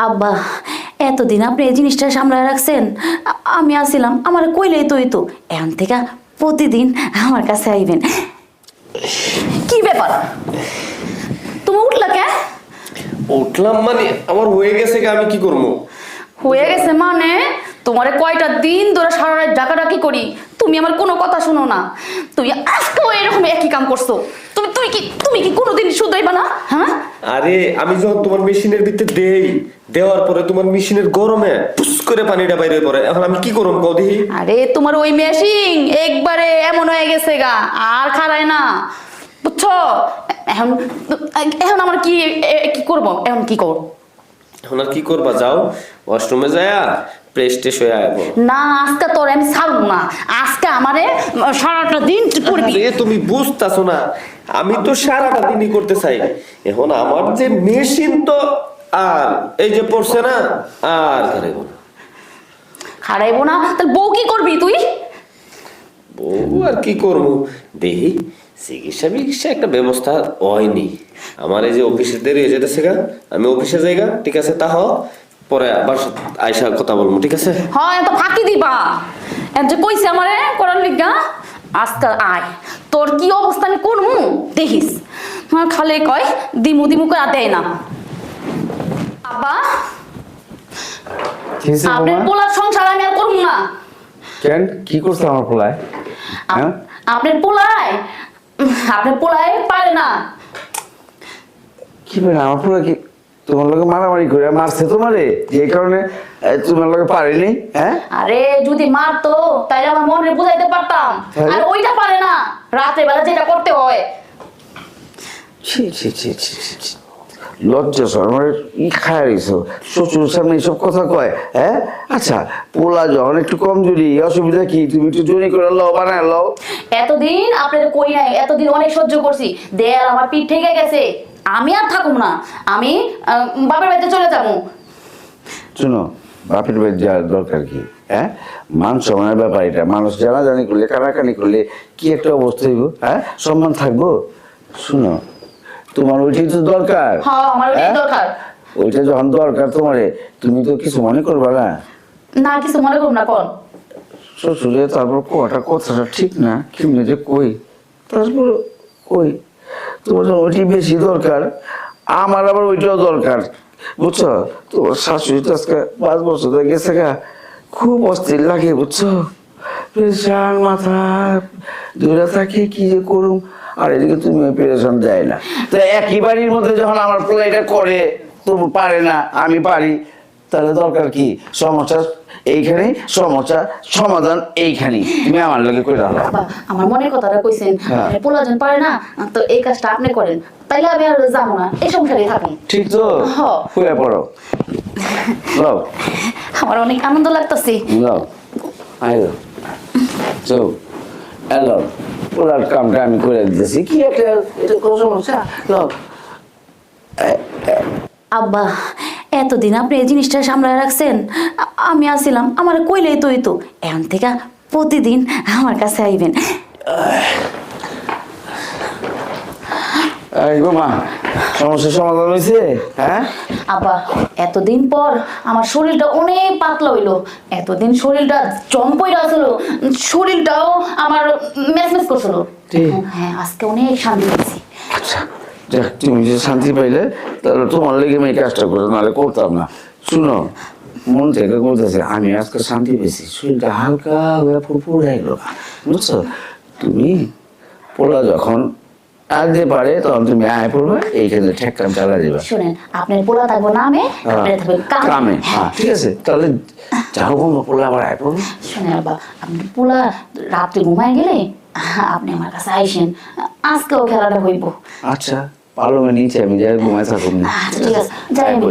আব্বা, এতদিন আপনি এই জিনিসটা সামলায় রাখছেন। আমি আসছিলাম, আমার কইলেই তো হইতো। এখন থেকে প্রতিদিন আমার কাছে আইবেন। কি ব্যাপার, তুমি উঠলা কে? উঠলাম মানে আমার হয়ে গেছে, আমি কি করবো? হয়ে গেছে মানে? তোমারে কয়টা দিন ধরে সারা রাত ডাকাডাকি করি, তুমি আমার কোনো কথা শুনো না। তুমি আজকেও এরকম একই কাম করছো। তুমি কি কোনোদিন শুধরাইবা না? হ্যাঁ, আরে আমি যখন তোমার মেশিনের ভিতরে দেওয়ার পরে তোমার মেশিনের গরমে পুস করে পানিটা বাইরে পড়ে, এখন আমি কি করব কও দেখি? আরে তোমার ওই মেশিন একবারে এমন হয়ে গেছে গা, আর খারায় না, বুঝছো? এখন এখন আমার কি কি করব? এখন কি করব? এখন আর কি করবা, যাও ওয়াশরুমে যায়া ফ্রেশ ট্রেশ হয়ে আইবো। না, আজকে তোর আমি ছাড়বো না। আজকে আমারে সারাটা দিন করবি। আরে তুমি বুঝতাছো না, আমি তো সারাটা দিনই করতে চাই। এখন আমার যে মেশিন তো আর এই যে পড়ছে না, আর খারাইবো না। হারাইবো না? তাহলে বউ কি করবি তুই? বউ আর কি করবো দেখি, চিকিৎসা একটা ব্যবস্থা হয়নি। আমার এই যে অফিসে দেরি হয়ে যেতেছে গা, আমি অফিসে যাইগা, ঠিক আছে? তা পরে বাসা আইসা কথা বলবো, ঠিক আছে? হয় তো ফাঁকি দিবা। এম যে কইছে আমারে করার লিগা, আজকে আয়, তোর কি অবস্থা আমি করবো দেখিস। হ্যাঁ, খালি কয় দিমু দিমু করে দেয় না। আব্বা, আপনার পোলার সংসার আমি আর করবো না। কেন, কি করছে আমার পোলায়? হ্যাঁ, আপনার পোলায় পারে না। কি বলে আমার পোলা? কি তোমার লোকে মারামারি করে মারছে তোমারে, যে কারণে তোমার লোকে পারেনি? হ্যাঁ, আরে যদি মারতো তাইলে আমার মনে বুঝাইতে পারতাম। আর ওইটা পারে না, রাতের বেলা যেটা করতে হয়। ছি ছি ছি ছি ছি ছি। লজ্জা আমার ই খায় রয়েছো, শ্বশুর সামনে এইসব কথা কয়? হ্যাঁ, আচ্ছা পোলা যখন একটু কমজোরি, অসুবিধা কি? তুমি একটু জোরি করে লও, বানায় লও। এতদিন আপনাদের কই নাই, এতদিন অনেক সহ্য করছি, দেয়াল আমার পিঠ থেকে গেছে। আমি আর থাকুম না, আমি বাপের বাড়িতে চলে যাবো। শোনো, বাপের বাড়ি যাওয়ার দরকার কি? হ্যাঁ, মান সম্মানের ব্যাপার এটা। মানুষ জানাজানি করলে, কানাকানি করলে কি একটা অবস্থা হইব? হ্যাঁ, সম্মান থাকবো? শোনো, তোমার ওইটাই তো দরকার। হ্যাঁ, আমার ওইটাই দরকার। ওইটা যখন দরকার তোমারে, তুমি তো কিছু মনে করবা না? না, কিছু মনে করুন না। কোন শ্বশুরে তারপর কথাটা ঠিক না, কেমনি যে কই, তারপর কই তোমার যখন ওইটাই বেশি দরকার, আমার আবার ওইটাও দরকার, বুঝছো? তোমার শাশুড়ি তো আজকে 5 বছর হয়ে গেছে গা, খুব অস্থির লাগে, বুঝছো? প্রেশার মাথা দূরে থাকে, কি যে করুম। আর এদিকে তুমি ওই পেরেশান যায় না। তো একই বাড়ির মধ্যে যখন আমার পোলা এটা করে, তুমি পারে না, আমি পারি, তাহলে দরকার কি? সমস্যা এইখানে, সমস্যা সমাধান এইখানে। তুমি আমার লগে কইরা দাও। বাবা, আমার মনের কথাটা কইছেন। পোলাজন পারে না, তো এই কাজটা আপনি করেন, তাইলে আমি আর যাবো না, এই সংসারে থাকি। ঠিক তো? হয়ে পড়ো, লও। আমার অনেক আনন্দ লাগতেছে। লও, আইও চো, হ্যালো, পোলার কামটা আমি করে দিতেছি। কি একটা, এটা কোনো সমস্যা? লও। আব্বা, এতদিন আপনি এই জিনিসটা সামলায় রাখছেন। আমি আসছিলাম, আমার কইলেই তো হইতো। এখন থেকে প্রতিদিন আমার কাছে আইবেন। মা, সমস্যার সমাধান হয়েছে? হ্যাঁ আব্বা, এতদিন পর আমার শরীরটা অনেক পাতলা হইলো। এতদিন শরীরটা জম্পইরা ছিল, শরীরটাও আমার মেসমেস করছিল। হ্যাঁ, আজকে অনেক শান্তি পেয়েছি। আচ্ছা, যাক, তুমি যে শান্তি পাইলে, তাহলে তোমার লেগে আমি এই কাজটা করো, নাহলে করতাম না। শুনো, মন থেকে বলতেছে, আমি আজকে শান্তি পেয়েছি, শরীরটা হালকা হয়ে ফুরফুর হয়ে গেল, বুঝছো? তুমি পোলা যখন আসতে পারে, তখন তুমি আয় পড়বে, এইখানে ঠেকাম চালা যাবে। শুনেন, আপনার পোলা থাকবো নামে, আপনার থাকবে কামে। হ্যাঁ, ঠিক আছে, তাহলে যাও, পোলা আবার আয় পড়বে। শুনেন আব্বা, আপনি পোলা রাত্রে ঘুমায় গেলে আপনি আমার কাছে আইসেন, আজকেও খেলাটা হইব। আচ্ছা, পালমে নিচে আমি যাই ঘুমায় থাকুন। আচ্ছা, ঠিক আছে, যাই আমি।